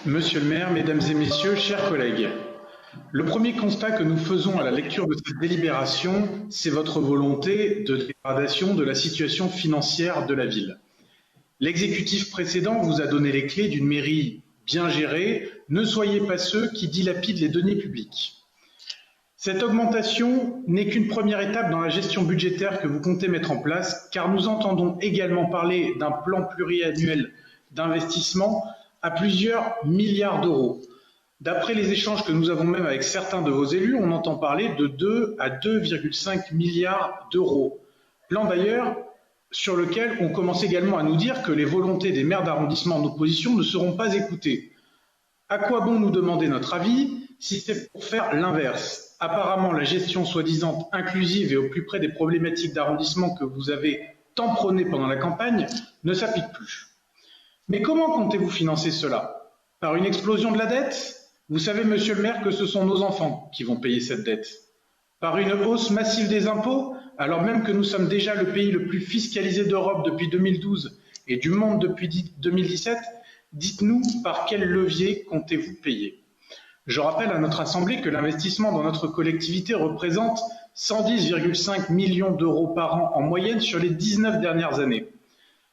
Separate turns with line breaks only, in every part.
Monsieur le maire, mesdames et messieurs, chers collègues, le premier constat que nous faisons à la lecture de cette délibération, c'est votre volonté de dégradation de la situation financière de la ville. L'exécutif précédent vous a donné les clés d'une mairie bien gérée. Ne soyez pas ceux qui dilapident les deniers publics. Cette augmentation n'est qu'une première étape dans la gestion budgétaire que vous comptez mettre en place, car nous entendons également parler d'un plan pluriannuel d'investissement à plusieurs milliards d'euros. D'après les échanges que nous avons même avec certains de vos élus, on entend parler de 2 à 2,5 milliards d'euros. Plan d'ailleurs sur lequel on commence également à nous dire que les volontés des maires d'arrondissement en opposition ne seront pas écoutées. À quoi bon nous demander notre avis si c'est pour faire l'inverse? Apparemment, la gestion soi-disant inclusive et au plus près des problématiques d'arrondissement que vous avez tant prôné pendant la campagne ne s'applique plus. Mais comment comptez-vous financer cela? Par une explosion de la dette? Vous savez, monsieur le maire, que ce sont nos enfants qui vont payer cette dette. Par une hausse massive des impôts, alors même que nous sommes déjà le pays le plus fiscalisé d'Europe depuis 2012 et du monde depuis 2017, dites-nous par quel levier comptez-vous payer? Je rappelle à notre Assemblée que l'investissement dans notre collectivité représente 110,5 millions d'euros par an en moyenne sur les 19 dernières années.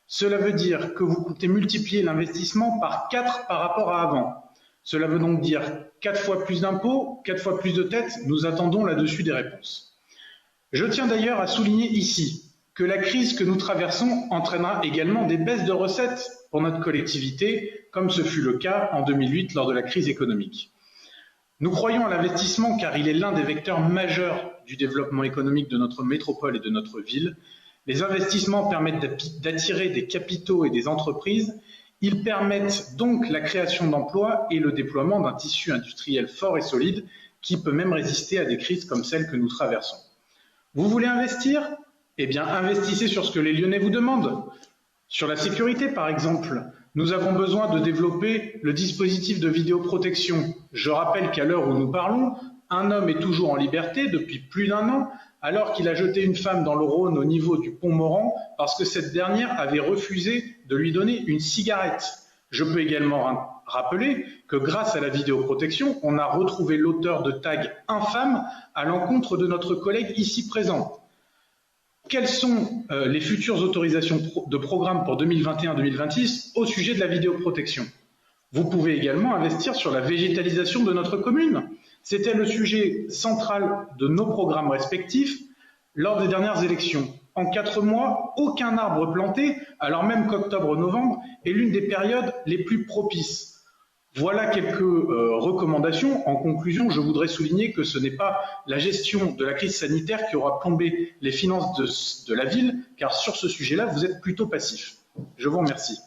Cela veut dire que vous comptez multiplier l'investissement par 4 par rapport à avant. Cela veut donc dire 4 fois plus d'impôts, 4 fois plus de dettes. Nous attendons là-dessus des réponses. Je tiens d'ailleurs à souligner ici que la crise que nous traversons entraînera également des baisses de recettes pour notre collectivité, comme ce fut le cas en 2008 lors de la crise économique. Nous croyons à l'investissement car il est l'un des vecteurs majeurs du développement économique de notre métropole et de notre ville. Les investissements permettent d'attirer des capitaux et des entreprises. Ils permettent donc la création d'emplois et le déploiement d'un tissu industriel fort et solide qui peut même résister à des crises comme celle que nous traversons. Vous voulez investir? Eh bien, investissez sur ce que les Lyonnais vous demandent. Sur la sécurité, par exemple, nous avons besoin de développer le dispositif de vidéoprotection. Je rappelle qu'à l'heure où nous parlons, un homme est toujours en liberté depuis plus d'1 an, alors qu'il a jeté une femme dans le Rhône au niveau du pont Morand parce que cette dernière avait refusé de lui donner une cigarette. Je peux également rappeler que grâce à la vidéoprotection, on a retrouvé l'auteur de tags infâmes à l'encontre de notre collègue ici présent. Quelles sont les futures autorisations de programme pour 2021-2026 au sujet de la vidéoprotection? Vous pouvez également investir sur la végétalisation de notre commune. C'était le sujet central de nos programmes respectifs lors des dernières élections. En 4 mois, aucun arbre planté, alors même qu'octobre-novembre est l'une des périodes les plus propices. Voilà quelques recommandations. En conclusion, je voudrais souligner que ce n'est pas la gestion de la crise sanitaire qui aura plombé les finances de la ville, car sur ce sujet-là, vous êtes plutôt passif. Je vous remercie.